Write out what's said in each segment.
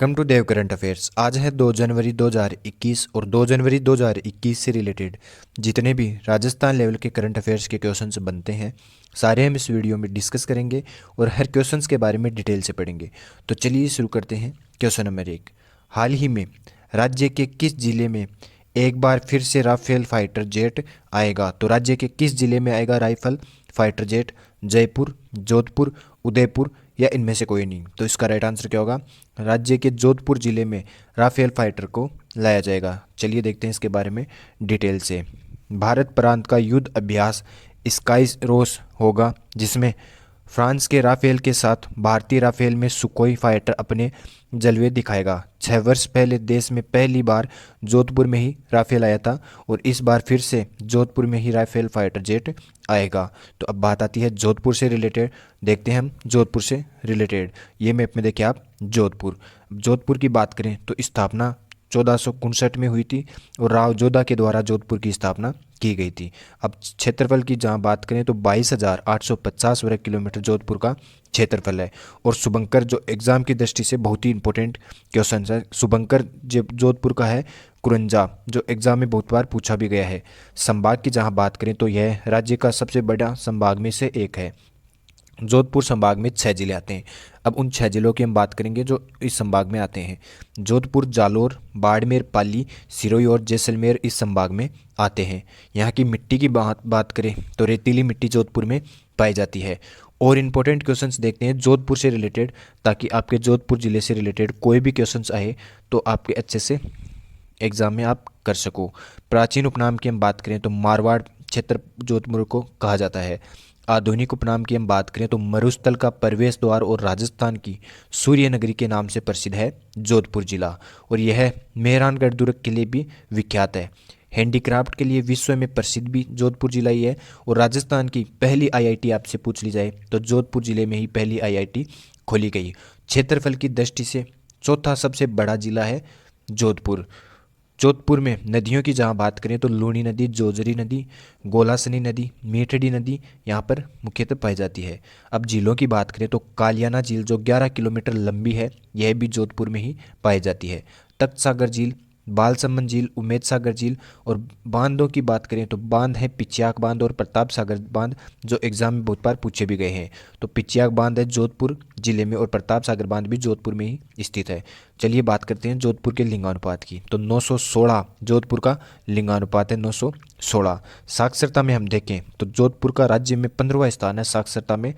Come to Dev current affairs. आज है 2 जनवरी 2021 और 2 जनवरी 2021 से रिलेटेड जितने भी राजस्थान लेवल के करंट अफेयर्स के क्वेश्चंस बनते हैं सारे हम इस वीडियो में डिस्कस करेंगे और हर क्वेश्चंस के बारे में डिटेल से पढ़ेंगे। तो चलिए शुरू करते हैं। क्वेश्चन नंबर 1, हाल ही में राज्य के किस जिले में एक बार फिर से राफेल फाइटर जेट आएगा? तो राज्य के किस जिले में आएगा rifle fighter jet? Jaipur, Jodhpur, Udaipur या इनमें से कोई नहीं? तो इसका राइट आंसर क्या होगा? राज्य के जोधपुर जिले में राफेल फाइटर को लाया जाएगा। चलिए देखते हैं इसके बारे में डिटेल से। भारत प्रांत का युद्ध अभ्यास स्काई रोस होगा, जिसमें फ्रांस के राफेल के साथ भारतीय राफेल में सुकोई फाइटर अपने जलवे दिखाएगा। 6 वर्ष पहले देश में पहली बार जोधपुर में ही राफेल आया था और इस बार फिर से जोधपुर में ही राफेल फाइटर जेट आएगा। तो अब बात आती है जोधपुर से रिलेटेड। देखते हैं हम जोधपुर से रिलेटेड। ये मैप में देखिए आप जोधपुर की बात करें तो स्थापना 1459 में हुई थी और राव जोधा के द्वारा जोधपुर की स्थापना की गई थी। अब क्षेत्रफल की जहाँ बात करें तो 22,850 वर्ग किलोमीटर जोधपुर का क्षेत्रफल है। और शुभंकर जो एग्जाम की दृष्टि से बहुत ही इंपॉर्टेंट क्वेश्चन है, शुभंकर जोधपुर का है कुरंजा, जो एग्जाम में बहुत बार पूछा भी गया है। संभाग की जहाँ बात करें तो यह राज्य का सबसे बड़ा संभाग में से एक है। जोधपुर संभाग में 6 जिले आते हैं। अब उन 6 जिलों की हम बात करेंगे जो इस संभाग में आते हैं। जोधपुर, जालोर, बाड़मेर, पाली, सिरोही और जैसलमेर इस संभाग में आते हैं। यहाँ की मिट्टी की बात करें तो रेतीली मिट्टी जोधपुर में पाई जाती है। और इम्पोर्टेंट क्वेश्चंस देखते हैं जोधपुर से रिलेटेड, ताकि आपके जोधपुर जिले से रिलेटेड कोई भी क्वेश्चंस आए तो आपके अच्छे से एग्जाम में आप कर सको। प्राचीन उपनाम की हम बात करें तो मारवाड़ क्षेत्र जोधपुर को कहा जाता है। आधुनिक उपनाम की हम बात करें तो मरुस्थल का प्रवेश द्वार और राजस्थान की सूर्य नगरी के नाम से प्रसिद्ध है जोधपुर जिला। और यह मेहरानगढ़ दुर्ग के लिए भी विख्यात है। हैंडीक्राफ्ट के लिए विश्व में प्रसिद्ध भी जोधपुर जिला ही है। और राजस्थान की पहली आईआईटी आपसे पूछ ली जाए तो जोधपुर जिले में ही पहली आईआईटी खोली गई। क्षेत्रफल की दृष्टि से चौथा सबसे बड़ा जिला है जोधपुर। जोधपुर में नदियों की जहाँ बात करें तो लूणी नदी, जोजरी नदी, गोलासनी नदी, मीठड़ी नदी यहाँ पर मुख्यतः पाई जाती है। अब झीलों की बात करें तो कालियाना झील जो 11 किलोमीटर लंबी है, यह भी जोधपुर में ही पाई जाती है। तख्त सागर झील, बालसमंद झील, उमेद सागर झील। और बांधों की बात करें तो बांध है पिचियाक बांध और प्रताप सागर बांध, जो एग्जाम में बहुत बार पूछे भी गए हैं। तो पिचियाक बांध है जोधपुर जिले में और प्रताप सागर बांध भी जोधपुर में ही स्थित है। चलिए बात करते हैं जोधपुर के लिंगानुपात की। तो 916 जोधपुर का लिंगानुपात है, 916। साक्षरता में हम देखें तो जोधपुर का राज्य में 15वां स्थान है साक्षरता में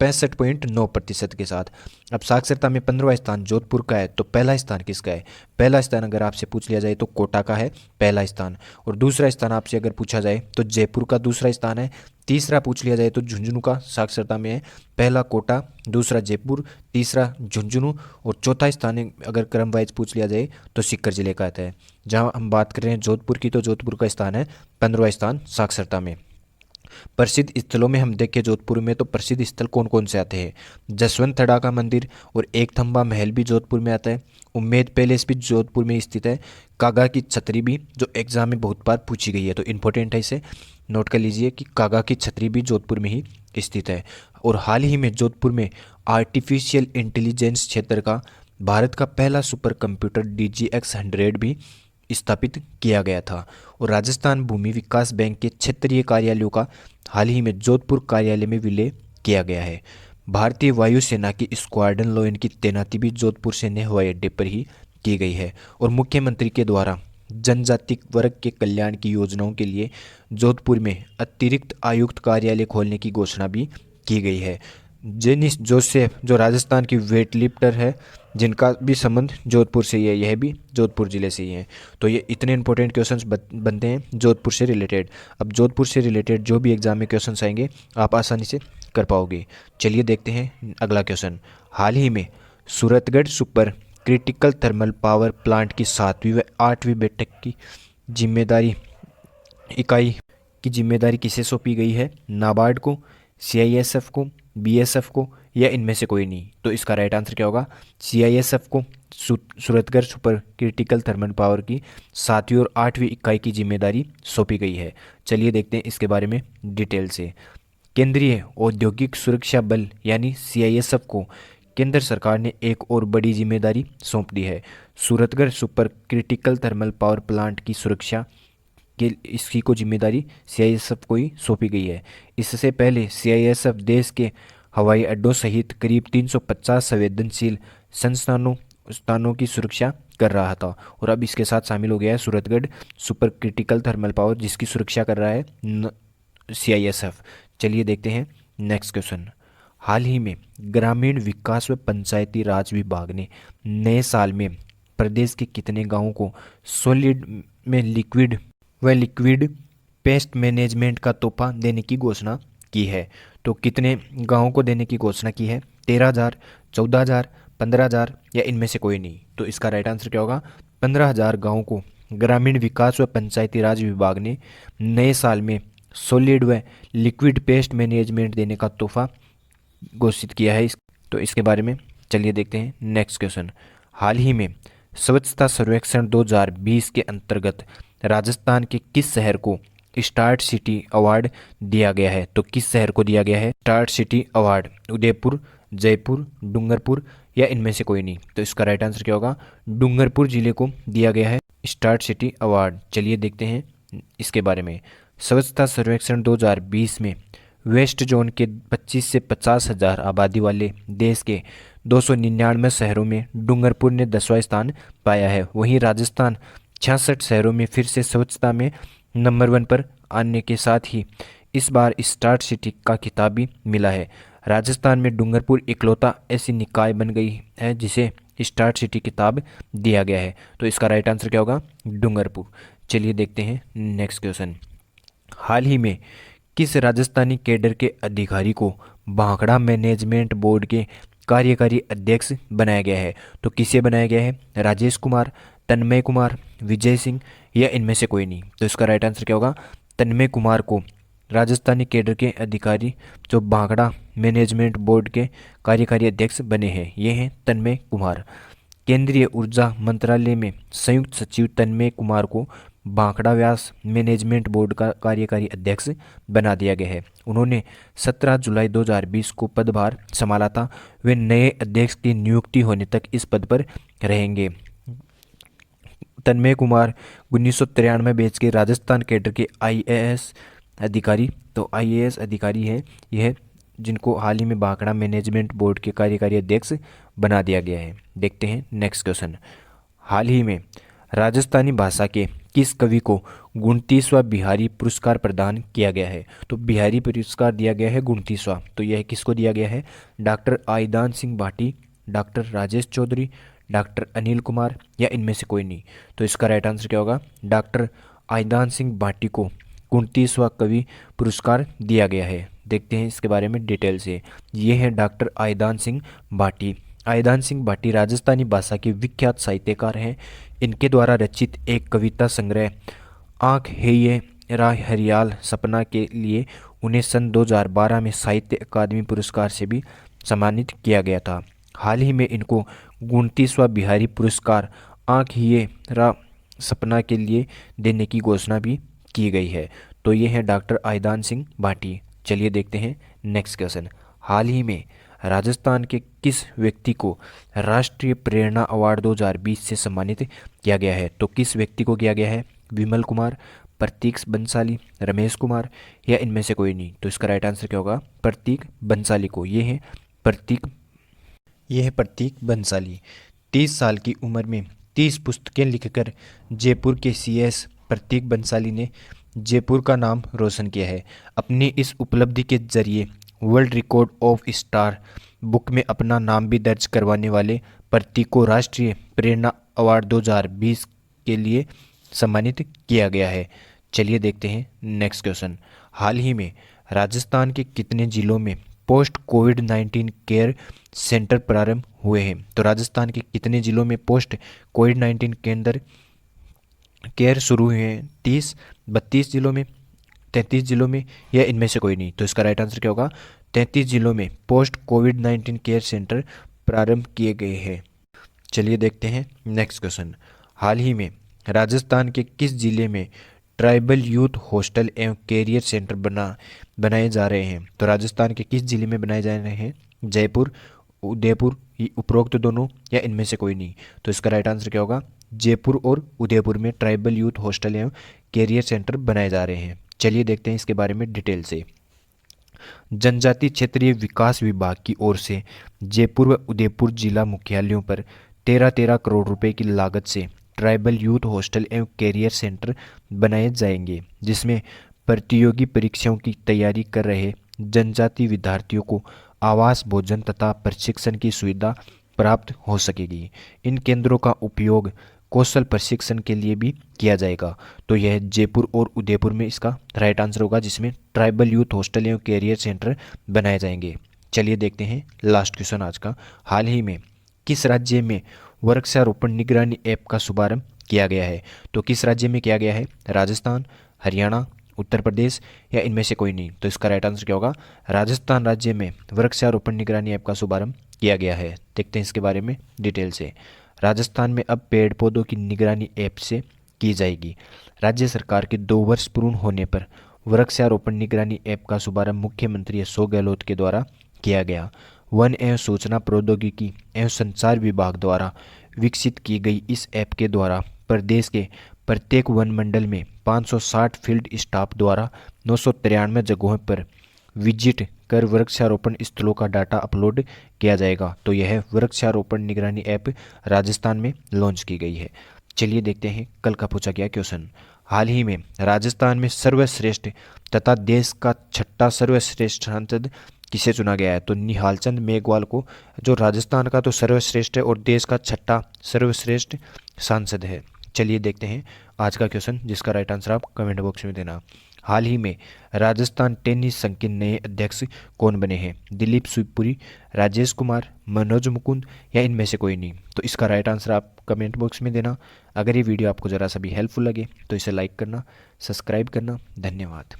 65.9% के साथ। अब साक्षरता में 15वां स्थान जोधपुर का है तो पहला स्थान किसका है? पहला स्थान अगर आपसे पूछ लिया जाए तो कोटा का है पहला स्थान। और दूसरा स्थान आपसे अगर पूछा जाए तो जयपुर का दूसरा स्थान है। तीसरा पूछ लिया जाए तो झुंझुनू का साक्षरता में है, पहला कोटा, दूसरा जयपुर, तीसरा झुंझुनू। और चौथा स्थान अगर क्रम वाइज पूछ लिया जाए तो सीकर जिले का आता है। जहाँ हम बात कर रहे हैं जोधपुर की तो जोधपुर का स्थान है 15वां स्थान साक्षरता में। प्रसिद्ध स्थलों में हम देखें जोधपुर में तो प्रसिद्ध स्थल कौन कौन से आते हैं? जसवंत थड़ा का मंदिर और एक थंबा महल भी जोधपुर में आता है। उम्मेद पैलेस भी जोधपुर में स्थित है। कागा की छतरी भी, जो एग्जाम में बहुत बार पूछी गई है तो इम्पोर्टेंट है, इसे नोट कर लीजिए कि कागा की छतरी भी जोधपुर में ही स्थित है। और हाल ही में जोधपुर में आर्टिफिशियल इंटेलिजेंस क्षेत्र का भारत का पहला सुपर कंप्यूटर DGX-100 भी स्थापित किया गया था। और राजस्थान भूमि विकास बैंक के क्षेत्रीय कार्यालयों का हाल ही में जोधपुर कार्यालय में विलय किया गया है। भारतीय वायुसेना की स्क्वाड्रन लोयन की तैनाती भी जोधपुर सैन्य हवाई अड्डे पर ही की गई है। और मुख्यमंत्री के द्वारा जनजाति वर्ग के कल्याण की योजनाओं के लिए जोधपुर में अतिरिक्त आयुक्त कार्यालय खोलने की घोषणा भी की गई है। जेनिस जोसेफ जो राजस्थान की वेट लिफ्टर है, जिनका भी संबंध जोधपुर से ही है, यह भी जोधपुर ज़िले से ही है। तो ये इतने इंपॉर्टेंट क्वेश्चंस बनते हैं जोधपुर से रिलेटेड। अब जोधपुर से रिलेटेड जो भी एग्जाम में क्वेश्चंस आएंगे आप आसानी से कर पाओगे। चलिए देखते हैं अगला क्वेश्चन। हाल ही में Suratgarh super critical thermal power plant की 7वीं व 8वीं बैठक की जिम्मेदारी इकाई की जिम्मेदारी किसे सौंपी गई है? नाबार्ड को, CISF को, BSF को या इनमें से कोई नहीं? तो इसका राइट आंसर क्या होगा? CISF को Suratgarh super critical thermal power की 7वीं और 8वीं इकाई की जिम्मेदारी सौंपी गई है। चलिए देखते हैं इसके बारे में डिटेल से। केंद्रीय औद्योगिक सुरक्षा बल यानी CISF को केंद्र सरकार ने एक और बड़ी जिम्मेदारी सौंप दी है। Suratgarh super critical thermal power plant की सुरक्षा के इसकी को जिम्मेदारी सीआईएसएफ को ही सौंपी गई है। इससे पहले सीआईएसएफ देश के हवाई अड्डों सहित करीब 350 संवेदनशील संस्थानों स्थानों की सुरक्षा कर रहा था और अब इसके साथ शामिल हो गया है Suratgarh super critical thermal power, जिसकी सुरक्षा कर रहा है सीआईएसएफ। चलिए देखते हैं नेक्स्ट क्वेश्चन। हाल ही में ग्रामीण विकास व पंचायती राज विभाग ने नए साल में प्रदेश के कितने गांवों को सॉलिड में लिक्विड पेस्ट मैनेजमेंट का तोहफा देने की घोषणा की है? तो कितने गांवों को देने की घोषणा की है? 13,000, 14,000, 15,000 या इनमें से कोई नहीं? तो इसका राइट आंसर क्या होगा? 15,000 गांवों को ग्रामीण विकास व पंचायती राज विभाग ने नए साल में सॉलिड व लिक्विड पेस्ट मैनेजमेंट देने का तोहफा घोषित किया है। तो इसके बारे में चलिए देखते हैं नेक्स्ट क्वेश्चन। हाल ही में स्वच्छता सर्वेक्षण 2020 के अंतर्गत राजस्थान के किस शहर को स्टार्ट सिटी अवार्ड दिया गया है? तो किस शहर को दिया गया है start city award? Udaipur, Jaipur, Dungarpur या इनमें से कोई नहीं? तो इसका राइट आंसर क्या होगा? डूंगरपुर जिले को दिया गया है स्टार्ट सिटी अवार्ड। चलिए देखते हैं इसके बारे में। स्वच्छता सर्वेक्षण 2020 में वेस्ट जोन के 25 से 50 हजार आबादी वाले देश के 299 शहरों में डूंगरपुर ने 10वां स्थान पाया है। वहीं राजस्थान 66 शहरों में फिर से स्वच्छता में नंबर 1 पर आने के साथ ही इस बार स्टार्ट सिटी का खिताब भी मिला है। राजस्थान में डूंगरपुर इकलौता ऐसी निकाय बन गई है जिसे स्टार्ट सिटी खिताब दिया गया है। तो इसका राइट आंसर क्या होगा? डूंगरपुर। चलिए देखते हैं नेक्स्ट क्वेश्चन। हाल ही में किस राजस्थानी कैडर के अधिकारी को भाखड़ा मैनेजमेंट बोर्ड के कार्यकारी अध्यक्ष बनाया गया है? तो किसे बनाया गया है? राजेश कुमार, तन्मय कुमार, विजय सिंह या इनमें से कोई नहीं? तो इसका राइट आंसर क्या होगा? तन्मय कुमार को राजस्थानी कैडर के अधिकारी जो भाखड़ा मैनेजमेंट बोर्ड के कार्यकारी अध्यक्ष बने हैं, ये हैं तन्मय कुमार। केंद्रीय ऊर्जा मंत्रालय में संयुक्त सचिव तन्मय कुमार को भाखड़ा व्यास मैनेजमेंट बोर्ड का कार्यकारी अध्यक्ष बना दिया गया है। उन्होंने 17 जुलाई 2020 को पदभार संभाला था। वे नए अध्यक्ष की नियुक्ति होने तक इस पद पर रहेंगे। तन्मय कुमार 1993 बैच के राजस्थान कैडर के आईएएस अधिकारी, तो आईएएस अधिकारी हैं यह, जिनको हाल ही में भाखड़ा मैनेजमेंट बोर्ड के कार्यकारी अध्यक्ष बना दिया गया है। देखते हैं नेक्स्ट क्वेश्चन। हाल ही में राजस्थानी भाषा के किस कवि को 29वां बिहारी पुरस्कार प्रदान किया गया है? तो बिहारी पुरस्कार दिया गया है 29वां। तो यह किसको दिया गया है? Doctor Aidan Singh Bhati, doctor Rajesh Chaudhary, doctor Anil Kumar या इनमें से कोई नहीं? तो इसका राइट आंसर क्या होगा? डॉक्टर आईदान सिंह भाटी को 29वां कवि पुरस्कार दिया गया है। देखते हैं इसके बारे में डिटेल से। ये है डॉक्टर आईदान सिंह भाटी। आईदान सिंह भाटी राजस्थानी भाषा के विख्यात साहित्यकार हैं। इनके द्वारा रचित एक कविता संग्रह आँख है ये रा हरियाल सपना के लिए उन्हें सन 2012 में साहित्य अकादमी पुरस्कार से भी सम्मानित किया गया था। हाल ही में इनको 29वां बिहारी पुरस्कार आँख ये रा सपना के लिए देने की घोषणा भी की गई है। तो ये है डॉक्टर आईदान सिंह भाटी। चलिए देखते हैं नेक्स्ट क्वेश्चन। हाल ही में राजस्थान के किस व्यक्ति को राष्ट्रीय प्रेरणा अवार्ड 2020 से सम्मानित किया गया है? तो किस व्यक्ति को किया गया है? विमल कुमार, प्रतीक बंसाली, रमेश कुमार या इनमें से कोई नहीं? तो इसका राइट आंसर क्या होगा? प्रतीक बंसाली को। ये है प्रतीक बंसाली। 30 साल की उम्र में 30 पुस्तकें लिखकर जयपुर के सीएस प्रतीक बंसाली ने जयपुर का नाम रोशन किया है। अपनी इस उपलब्धि के जरिए world record of star book में अपना नाम भी दर्ज करवाने वाले प्रतीक को राष्ट्रीय प्रेरणा अवार्ड 2020 के लिए सम्मानित किया गया है। चलिए देखते हैं नेक्स्ट क्वेश्चन। हाल ही में राजस्थान के कितने जिलों में पोस्ट कोविड-19 केयर सेंटर प्रारंभ हुए हैं? तो राजस्थान के कितने जिलों में पोस्ट कोविड-19 केयर शुरू हुए हैं? 30, 32 जिलों में, 33 जिलों में या इनमें से कोई नहीं? तो इसका राइट आंसर क्या होगा? 33 जिलों में पोस्ट कोविड-19 केयर सेंटर प्रारंभ किए गए हैं। चलिए देखते हैं नेक्स्ट क्वेश्चन। हाल ही में राजस्थान के किस जिले में ट्राइबल यूथ हॉस्टल एवं कैरियर सेंटर बनाए जा रहे हैं? तो राजस्थान के किस जिले में बनाए जा रहे हैं? जयपुर, उदयपुर ये उपरोक्त दोनों या इनमें से कोई नहीं। तो इसका राइट आंसर क्या होगा? जयपुर और उदयपुर में ट्राइबल यूथ हॉस्टल एवं कैरियर सेंटर बनाए जा रहे हैं। चलिए देखते हैं इसके बारे में डिटेल से। जनजातीय क्षेत्रीय विकास विभाग की ओर से जयपुर व उदयपुर जिला मुख्यालयों पर 13-13 करोड़ रुपए की लागत से ट्राइबल यूथ हॉस्टल एवं कैरियर सेंटर बनाए जाएंगे, जिसमें प्रतियोगी परीक्षाओं की तैयारी कर रहे जनजातीय विद्यार्थियों को आवास, भोजन तथा प्रशिक्षण की सुविधा प्राप्त हो सकेगी। इन केंद्रों का उपयोग कौशल प्रशिक्षण के लिए भी किया जाएगा। तो यह जयपुर और उदयपुर में इसका राइट आंसर होगा, जिसमें ट्राइबल यूथ हॉस्टल एवं कैरियर सेंटर बनाए जाएंगे। चलिए देखते हैं लास्ट क्वेश्चन आज का। हाल ही में किस राज्य में वृक्षारोपण निगरानी ऐप का शुभारंभ किया गया है? तो किस राज्य में किया गया है? राजस्थान, हरियाणा, उत्तर प्रदेश या इनमें से कोई नहीं। तो इसका राइट आंसर क्या होगा? राजस्थान राज्य में वृक्षारोपण निगरानी ऐप का शुभारंभ किया गया है। देखते हैं इसके बारे में डिटेल से। राजस्थान में अब पेड़ पौधों की निगरानी ऐप से की जाएगी। राज्य सरकार के 2 वर्ष पूर्ण होने पर वृक्षारोपण निगरानी ऐप का शुभारंभ मुख्यमंत्री अशोक गहलोत के द्वारा किया गया। वन एवं सूचना प्रौद्योगिकी एवं संचार विभाग द्वारा विकसित की गई इस ऐप के द्वारा प्रदेश के प्रत्येक वन मंडल में 560 फील्ड स्टाफ द्वारा 993 जगहों पर विजिट कर वृक्षारोपण स्थलों का डाटा अपलोड किया जाएगा। तो यह वृक्षारोपण निगरानी ऐप राजस्थान में लॉन्च की गई है। चलिए देखते हैं कल का पूछा गया क्वेश्चन। हाल ही में राजस्थान में सर्वश्रेष्ठ तथा देश का 6ठा सर्वश्रेष्ठ सांसद किसे चुना गया है? तो निहाल चंद मेघवाल को, जो राजस्थान का तो सर्वश्रेष्ठ है और देश का 6ठा सर्वश्रेष्ठ सांसद है। चलिए देखते हैं आज का क्वेश्चन, जिसका राइट आंसर आप कमेंट बॉक्स में देना। हाल ही में राजस्थान टेनिस संघ के नए अध्यक्ष कौन बने हैं? दिलीप शिवपुरी, राजेश कुमार, मनोज मुकुंद या इनमें से कोई नहीं। तो इसका राइट आंसर आप कमेंट बॉक्स में देना। अगर ये वीडियो आपको ज़रा सा भी हेल्पफुल लगे तो इसे लाइक करना, सब्सक्राइब करना। धन्यवाद।